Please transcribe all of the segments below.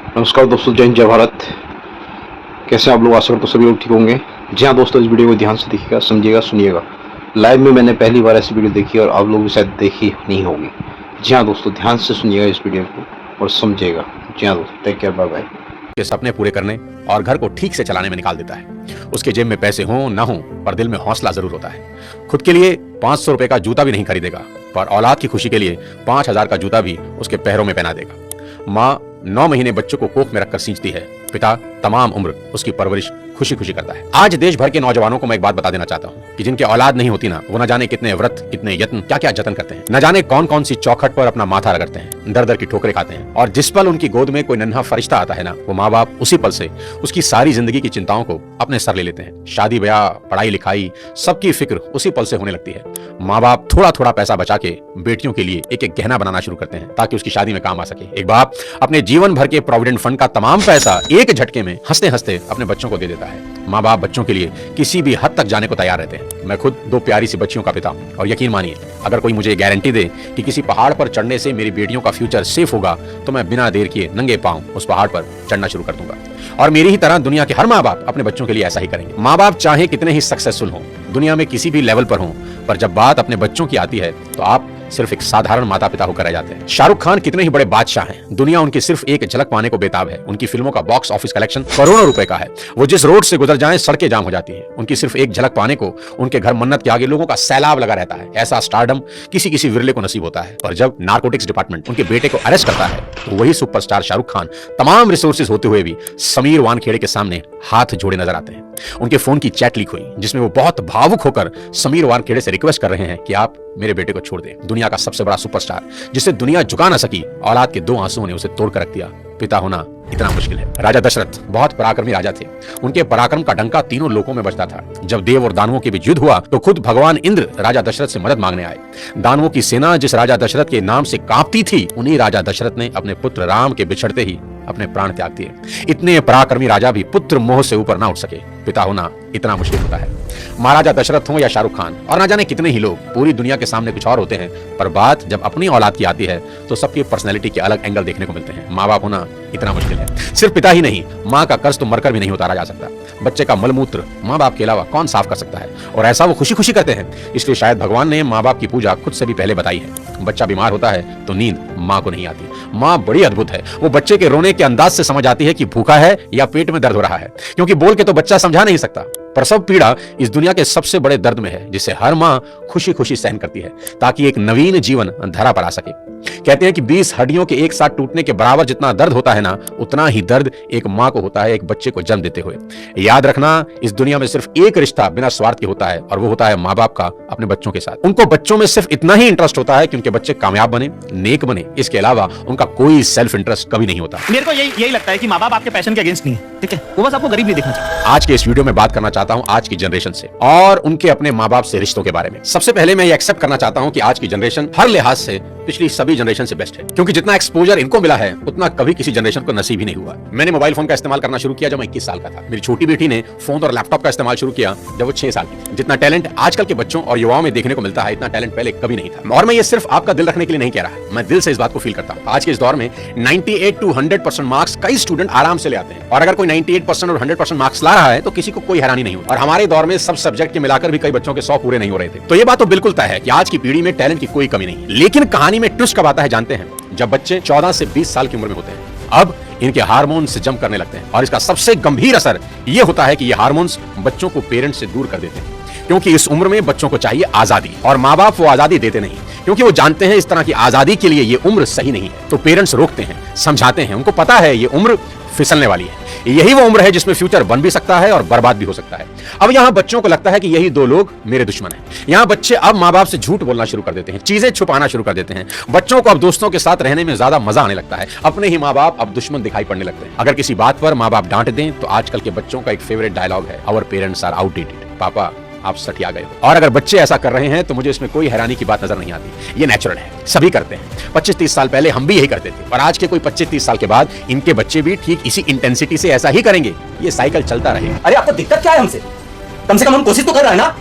नमस्कार दोस्तों, जय हिंद जय भारत। कैसे हैं आप लोग? आशा करता हूं सभी लोग ठीक होंगे। जी हाँ दोस्तों, इस वीडियो को ध्यान से देखिएगा, समझिएगा, सुनिएगा। लाइव में मैंने पहली बार ऐसी वीडियो देखी और आप लोग भी शायद देखी नहीं होगी। जी हाँ दोस्तों, ध्यान से सुनिएगा इस वीडियो को और समझिएगा। जी हाँ दोस्तों, टेक केयर, बाय बाय। के सपने पूरे करने और घर को ठीक से चलाने में निकाल देता है। उसके जेब में पैसे हों ना हों, पर दिल में हौसला जरूर होता है। खुद के लिए 500 रुपए का जूता भी नहीं खरीदेगा, पर औलाद की खुशी के लिए 5000 का जूता भी उसके पैरों में पहना देगा। माँ 9 महीने बच्चों को कोख में रखकर सींचती है, पिता तमाम उम्र उसकी परवरिश खुशी खुशी करता है। आज देश भर के नौजवानों को मैं एक बात बता देना चाहता हूँ कि जिनके औलाद नहीं होती ना, वो न जाने कितने व्रत, कितने यत्न, क्या क्या जतन करते हैं। न जाने कौन कौन सी चौखट पर अपना माथा रगड़ते हैं, दर दर की ठोकरें खाते हैं। और जिस पल उनकी गोद में कोई नन्हा फरिश्ता आता है ना, वो माँ बाप उसी पल से उसकी सारी जिंदगी की चिंताओं को अपने सर ले लेते हैं। शादी ब्याह, पढ़ाई लिखाई, सबकी फिक्र उसी पल से होने लगती है। माँ बाप थोड़ा थोड़ा पैसा बचा के बेटियों के लिए एक एक गहना बनाना शुरू करते हैं ताकि उसकी शादी में काम आ सके। एक बाप अपने जीवन भर के प्रोविडेंट फंड का तमाम पैसा एक झटके में हंसते हंसते अपने बच्चों को दे देता है। माँ बाप बच्चों के लिए किसी भी हद तक जाने को तैयार रहते हैं। मैं खुद 2 प्यारी सी बच्चियों का पिता हूं और यकीन मानिए, अगर कोई मुझे गारंटी दे कि किसी पहाड़ पर चढ़ने से मेरी बेटियों का फ्यूचर सेफ होगा, तो मैं बिना देर किए नंगे पांव उस पहाड़ पर चढ़ना शुरू कर दूंगा। और मेरी ही तरह दुनिया के हर माँ बाप अपने बच्चों के लिए ऐसा ही करेंगे। माँ बाप चाहे कितने ही सक्सेसफुल हों, दुनिया में किसी भी लेवल पर हों, पर जब बात अपने बच्चों की आती है तो आप सिर्फ एक साधारण माता पिता होकर रह जाते हैं। शाहरुख खान कितने ही बड़े बादशाह हैं, दुनिया उनकी सिर्फ एक झलक पाने को बेताब है। उनकी फिल्मों का बॉक्स ऑफिस कलेक्शन करोड़ों रुपए का है। वो जिस रोड से गुजर जाएं सड़कें जाम हो जाती हैं। उनकी सिर्फ एक झलक पाने को उनके घर मन्नत के आगे लोगों का सैलाब लगा रहता है। ऐसा स्टारडम किसी किसी विरले को नसीब होता है। पर जब नारकोटिक्स डिपार्टमेंट उनके बेटे को अरेस्ट करता है, तो वही सुपरस्टार शाहरुख खान तमाम रिसोर्सेज होते हुए भी समीर वानखेड़े के सामने हाथ जोड़े नजर आते हैं। उनके फोन की चैट लीक हुई जिसमें वो बहुत भावुक होकर समीर वानखेड़े से रिक्वेस्ट कर रहे हैं कि आप मेरे बेटे को छोड़ दें। दुनिया का सबसे बड़ा सुपरस्टार जिसे दुनिया झुका ना सकी, औलाद के 2 आंसुओं ने उसे तोड़ कर रख दिया। पिता होना इतना मुश्किल है। राजा दशरथ बहुत पराक्रमी राजा थे। उनके पराक्रम का डंका तीनों लोकों में बजता था। जब देव और दानवों के बीच युद्ध हुआ तो खुद भगवान इंद्र राजा दशरथ से मदद मांगने आए। दानवों की सेना जिस राजा दशरथ के नाम से कांपती थी, उन्हीं राजा दशरथ ने अपने पुत्र राम के बिछड़ते ही अपने प्राण त्याग दिए। इतने पराक्रमी राजा भी पुत्र मोह से ऊपर ना उठ सके। पिता होना इतना मुश्किल होता है। महाराजा दशरथ हो या शाहरुख खान और ना जाने कितने ही लोग, पूरी दुनिया के सामने कुछ और होते हैं, पर बात जब अपनी औलाद की आती है तो सबकी पर्सनैलिटी के अलग एंगल देखने को मिलते हैं। माँ बाप होना इतना मुश्किल है। सिर्फ पिता ही नहीं, माँ का कर्ज तो मरकर भी नहीं उतारा जा सकता। बच्चे का मलमूत्र माँ बाप के अलावा कौन साफ कर सकता है, और ऐसा वो खुशी खुशी करते हैं। इसलिए शायद भगवान ने माँ बाप की पूजा खुद से भी पहले बताई है। बच्चा बीमार होता है तो नींद माँ को नहीं आती। माँ बड़ी अद्भुत है। वो बच्चे के रोने के अंदाज से समझ आती है कि भूखा है या पेट में दर्द हो रहा है, क्योंकि बोल के तो बच्चा समझा नहीं सकता। प्रसव पीड़ा इस दुनिया के सबसे बड़े दर्द में है, जिसे हर माँ खुशी खुशी सहन करती है ताकि एक नवीन जीवन धरा पर आ सके। कहते हैं कि 20 हड्डियों के एक साथ टूटने के बराबर जितना दर्द होता है ना, उतना ही दर्द एक माँ को होता है एक बच्चे को जन्म देते हुए। याद रखना, इस दुनिया में सिर्फ एक रिश्ता बिना स्वार्थ के होता है, और वो होता है माँ बाप का अपने बच्चों के साथ। उनको बच्चों में सिर्फ इतना ही इंटरेस्ट होता है कि उनके बच्चे कामयाब बने, नेक बने। इसके अलावा उनका कोई सेल्फ इंटरेस्ट कभी नहीं होता। मेरे को यही लगता है कि माँ बाप आपके पैशन के अगेंस्ट नहीं है, ठीक है? वो बस आपको गरीब नहीं देखना चाहिए। आज के इस वीडियो में बात करना चाहता हूं आज की जनरेशन से और उनके अपने माँ बाप से रिश्तों के बारे में। सबसे पहले मैं ये एक्सेप्ट करना चाहता हूं कि आज की जनरेशन हर लिहाज से पिछली सभी जनरेशन से बेस्ट है, क्योंकि जितना एक्सपोजर इनको मिला है उतना कभी किसी जनरेशन को नसीब ही नहीं हुआ। मैंने मोबाइल फोन का इस्तेमाल करना शुरू किया जब मैं 21 साल का था। मेरी छोटी बेटी ने फोन और लैपटॉप का इस्तेमाल शुरू किया जब वो 6 साल की थी। जितना टैलेंट आजकल के बच्चों और युवाओं में देखने को मिलता है, इतना टैलेंट पहले कभी नहीं था। और मैं ये सिर्फ आपका दिल रखने के लिए नहीं कह रहा, मैं दिल से इस बात को फील करता हूँ। आज के इस दौर में 98 to 100% मार्क्स कई स्टूडेंट आराम से ले आते हैं, और अगर कोई 98% और 100% मार्क्स ला रहा है तो किसी को कोई हैरानी नहीं होती। और हमारे दौर में सब सब्जेक्ट के मिलाकर भी कई बच्चों के 100 पूरे नहीं हो रहे थे। तो ये बात तो बिल्कुल तय है कि आज की पीढ़ी में टैलेंट की कोई कमी नहीं है। लेकिन कहानी में ट्विस्ट कब आता है जानते हैं? जब बच्चे 14 से 20 साल की उम्र में होते हैं। अब इनके हार्मोन्स जंप करने लगते हैं, और इसका सबसे गंभीर असर यह होता है कि ये हार्मोन्स बच्चों को पेरेंट्स से दूर कर देते हैं, क्योंकि इस उम्र में बच्चों को चाहिए आजादी, और माँ बाप वो आजादी देते नहीं, क्योंकि वो जानते हैं इस तरह की आजादी के लिए ये उम्र सही नहीं है। तो पेरेंट्स रोकते हैं, समझाते हैं, उनको पता है ये उम्र फिसलने वाली है। यही वो उम्र है जिसमें फ्यूचर बन भी सकता है और बर्बाद भी हो सकता है। अब यहाँ बच्चों को लगता है कि यही 2 लोग मेरे दुश्मन हैं। यहाँ बच्चे अब माँ बाप से झूठ बोलना शुरू कर देते हैं, चीजें छुपाना शुरू कर देते हैं। बच्चों को अब दोस्तों के साथ रहने में ज्यादा मजा आने लगता है। अपने ही माँ बाप अब दुश्मन दिखाई पड़ने लगते हैं। अगर किसी बात पर माँ बाप डांट दें तो आजकल के बच्चों का एक फेवरेट डायलॉग है, आवर पेरेंट्स आर आउटडेटेड। पापा आप सठिया गए हो। और अगर बच्चे ऐसा कर रहे हैं तो मुझे इसमें कोई हैरानी की बात नजर नहीं आती। ये नेचुरल है, सभी करते हैं। 25-30 साल पहले हम भी यही करते थे, और आज के कोई 25-30 साल के बाद इनके बच्चे भी ठीक इसी इंटेंसिटी से ऐसा ही करेंगे। ये साइकिल चलता रहेगा। अरे आपको दिक्कत क्या है हमसे? कम से कम हम कोशिश तो कर रहे हैं ना।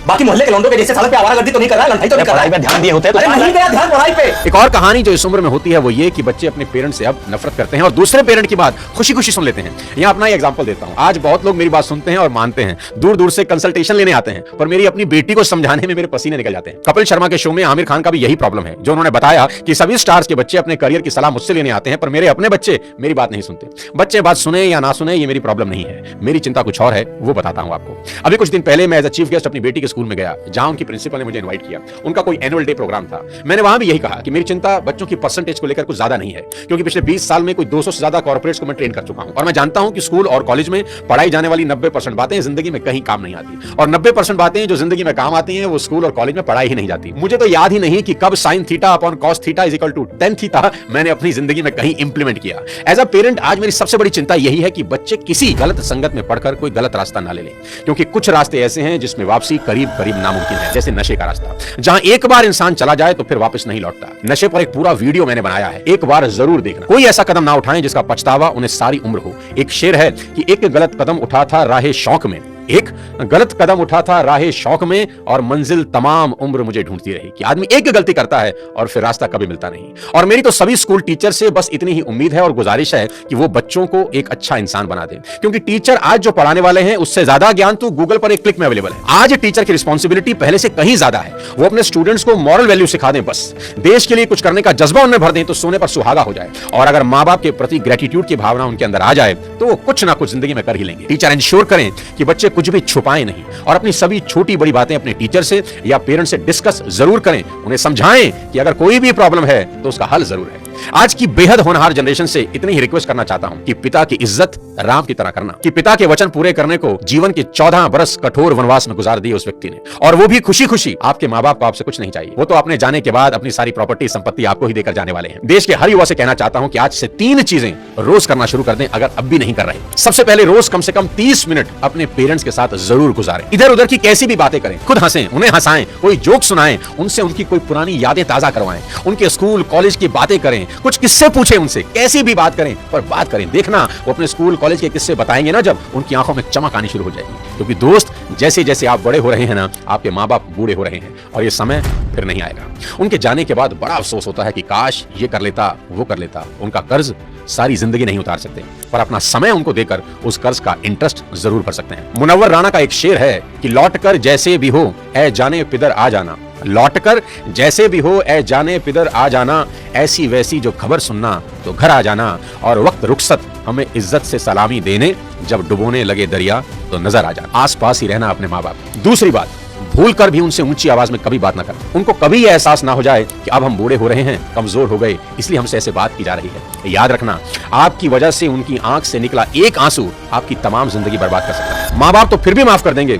बाकी मोहल्ले के लौंडों के जैसे सड़क पे आवारागर्दी तो नहीं कर रहा, लड़ाई तो नहीं कर रहा। पढ़ाई पे ध्यान दिए होते तो नहीं गया ध्यान पढ़ाई पे। एक और कहानी जो इस उम्र में होती है वो ये कि बच्चे अपने पेरेंट्स से अब नफरत करते हैं और दूसरे पेरेंट की बात खुशी खुशी सुन लेते हैं। यहाँ अपना एग्जांपल देता हूँ। आज बहुत लोग मेरी बात सुनते हैं और मानते हैं, दूर दूर से कंसल्टेशन लेने आते हैं, पर मेरी अपनी बेटी को समझाने में मेरे पसीने निकल जाते हैं। कपिल शर्मा के शो में आमिर खान का भी यही प्रॉब्लम है, जो उन्होंने बताया कि सभी स्टार्स के बच्चे अपने करियर की सलाह मुझसे लेने आते हैं, पर मेरे अपने बच्चे मेरी बात नहीं सुनते। बच्चे बात सुने या ना सुने ये मेरी प्रॉब्लम नहीं है, मेरी चिंता कुछ और है, वो बताता हूं आपको। अभी कुछ दिन पहले मैं एज अ चीफ गेस्ट अपनी बेटी के स्कूल में गया, जहां उनकी प्रिंसिपल ने मुझे इनवाइट किया। उनका कोई एनुअल डे प्रोग्राम था। मैंने वहां भी यही कहा कि मेरी चिंता बच्चों की परसेंटेज को लेकर कुछ ज्यादा नहीं है, क्योंकि पिछले 20 साल में कोई 200 से ज्यादा कॉर्पोरेट्स को मैं ट्रेन कर चुका हूं और मैं जानता हूं कि स्कूल और कॉलेज में पढ़ाई जाने वाली 90% बातें जिंदगी में कहीं काम नहीं आती, और 90% बातें जो जिंदगी में काम आती हैं वो स्कूल और कॉलेज में पढ़ाई ही नहीं जाती। मुझे तो याद ही नहीं कि कब sin theta upon cos theta is equal to tan theta मैंने अपनी जिंदगी में कहीं इंप्लीमेंट किया। एज अ पेरेंट आज मेरी सबसे बड़ी चिंता यही है कि बच्चे किसी गलत संगत में पढ़कर कोई गलत रास्ता ना ले लें, क्योंकि कुछ रास्ते ऐसे हैं जिसमें वापसी करीब करीब नामुमकिन है, जैसे नशे का रास्ता, जहां एक बार इंसान चला जाए तो फिर वापस नहीं लौटता। नशे पर एक पूरा वीडियो मैंने बनाया है, एक बार जरूर देखना। कोई ऐसा कदम ना उठाएं जिसका पछतावा उन्हें सारी उम्र हो। एक शेर है कि एक गलत कदम उठा था राहे शौक में, एक गलत कदम उठा था राहे शौक में और मंजिल तमाम उम्र मुझे ढूंढती रही। कि आदमी एक गलती करता है और फिर रास्ता कभी मिलता नहीं। और मेरी तो सभी स्कूल टीचर से बस इतनी ही उम्मीद है और गुजारिश है कि वो बच्चों को एक अच्छा इंसान बना दें, क्योंकि टीचर आज जो पढ़ाने वाले हैं उससे ज्यादा ज्ञान तो गूगल पर एक क्लिक में अवेलेबल है। आज टीचर की रिस्पॉन्सिबिलिटी पहले से कहीं ज्यादा है। वो अपने स्टूडेंट्स को मॉरल वैल्यू सिखा दें, बस देश के लिए कुछ करने का जज्बा उनमें भर दें तो सोने पर सुहागा हो जाए। और अगर माँ बाप के प्रति ग्रेटिट्यूड की भावना उनके अंदर आ जाए तो वो कुछ ना कुछ जिंदगी में कर ही लेंगे। टीचर इंश्योर करें कि बच्चे कुछ भी छुपाएं नहीं और अपनी सभी छोटी बड़ी बातें अपने टीचर से या पेरेंट्स से डिस्कस जरूर करें। उन्हें समझाएं कि अगर कोई भी प्रॉब्लम है तो उसका हल जरूर है। आज की बेहद होनहार जनरेशन से इतनी ही रिक्वेस्ट करना चाहता हूं कि पिता की इज्जत राम की तरह करना, कि पिता के वचन पूरे करने को जीवन के 14 बरस कठोर वनवास में गुजार दिए उस व्यक्ति ने, और वो भी खुशी खुशी। आपके माँ बाप को आपसे कुछ नहीं चाहिए, वो तो अपने जाने के बाद अपनी सारी प्रॉपर्टी संपत्ति आपको ही देकर जाने वाले हैं। देश के हर युवा से कहना चाहता हूं कि आज से 3 चीजें रोज करना शुरू कर दें, अगर अब भी नहीं कर रहे। सबसे पहले रोज कम से कम 30 मिनट अपने पेरेंट्स के साथ जरूर गुजारें। इधर उधर की कैसी भी बातें करें, खुद हंसें, उन्हें हंसाएं, कोई जोक सुनाएं, उनसे उनकी कोई पुरानी यादें ताजा करवाएं, उनके स्कूल कॉलेज की बातें करें, कुछ किस्से पूछें उनसे, कैसी भी बात करें पर बात करें। देखना वो अपने स्कूल कॉलेज के किस्से बताएंगे ना, जब उनकी आंखों में चमक आनी शुरू हो जाएगी। क्योंकि दोस्त, जैसे जैसे आप बड़े हो रहे हैं ना, आपके माँ बाप बूढ़े हो रहे हैं और ये समय फिर नहीं आएगा। उनके जाने के बाद बड़ा अफसोस होता है कि काश ये कर लेता, वो कर लेता। उनका कर्ज सारी जिंदगी नहीं उतार सकते, पर अपना समय उनको देकर उस कर्ज का इंटरेस्ट जरूर भर सकते हैं। मुनव्वर राणा का एक शेर है कि लौट कर जैसे भी हो ऐ जाने पिदर आ जाना, लौटकर जैसे भी हो ऐ जाने पिदर आ जाना, ऐसी वैसी जो खबर सुनना तो घर आ जाना, और वक्त रुखसत हमें इज्जत से सलामी देने, जब डुबोने लगे दरिया तो नजर आ जाना। आस पास ही रहना अपने माँ बाप। दूसरी बात, भूल कर भी उनसे ऊंची आवाज में कभी बात ना करना। उनको कभी यह एहसास ना हो जाए कि अब हम बूढ़े हो रहे हैं, कमजोर हो गए, इसलिए हमसे ऐसे बात की जा रही है। याद रखना, आपकी वजह से उनकी आंख से निकला एक आंसू आपकी तमाम जिंदगी बर्बाद कर सकता है। माँ बाप तो फिर भी माफ कर देंगे,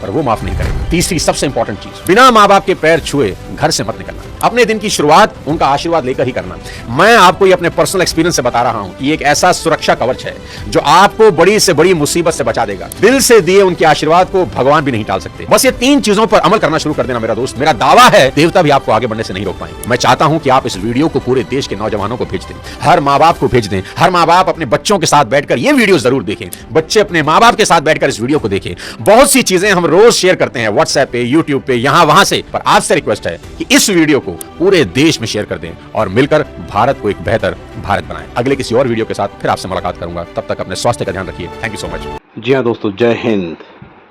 पर वो माफ नहीं करेंगे। तीसरी सबसे इंपॉर्टेंट चीज, बिना माँ बाप के पैर छुए घर से मत निकलना। अपने दिन की शुरुआत उनका आशीर्वाद लेकर ही करना। मैं आपको ये अपने पर्सनल एक्सपीरियंस से बता रहा हूं कि एक ऐसा सुरक्षा कवच है जो आपको बड़ी से बड़ी मुसीबत से बचा देगा। दिल से दिए उनके आशीर्वाद को भगवान भी नहीं टाल सकते। बस ये 3 चीजों पर अमल करना शुरू कर देना मेरा दोस्त। मेरा दावा है देवता भी आपको आगे बढ़ने से नहीं रोक पाएंगे। मैं चाहता हूं कि आप इस वीडियो को पूरे देश के नौजवानों को भेज दें, हर माँ बाप को भेज दें। हर माँ बाप अपने बच्चों के साथ बैठकर ये वीडियो जरूर देखें, बच्चे अपने माँ बाप के साथ बैठकर इस वीडियो को देखें। बहुत सी चीजें हम रोज शेयर करते हैं व्हाट्सएप पे, यूट्यूब पे, यहां वहां से, पर आपसे रिक्वेस्ट है कि इस वीडियो को पूरे देश में शेयर कर दें और मिलकर भारत को एक बेहतर भारत बनाएं। अगले किसी और वीडियो के साथ फिर आपसे मुलाकात करूंगा, तब तक अपने स्वास्थ्य का ध्यान रखिए। Thank you so much. जी हाँ दोस्तों, जय हिंद।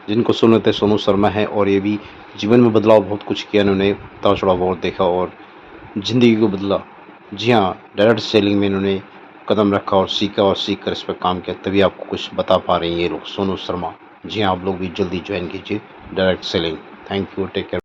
जिनको सुन रहे थे सोनू शर्मा है, और ये भी जीवन में बदलाव बहुत कुछ किया इन्होंने, उतार चढ़ाव बहुत देखा और ज़िंदगी को बदला। जी हाँ, डायरेक्ट सेलिंग में इन्होंने कदम रखा और सीख कर इस पर काम किया, तभी आपको कुछ बता पा रहे हैं ये लोग, सोनू शर्मा। जी हाँ, आप लोग भी जल्दी ज्वाइन कीजिए direct selling. Thank you, take care.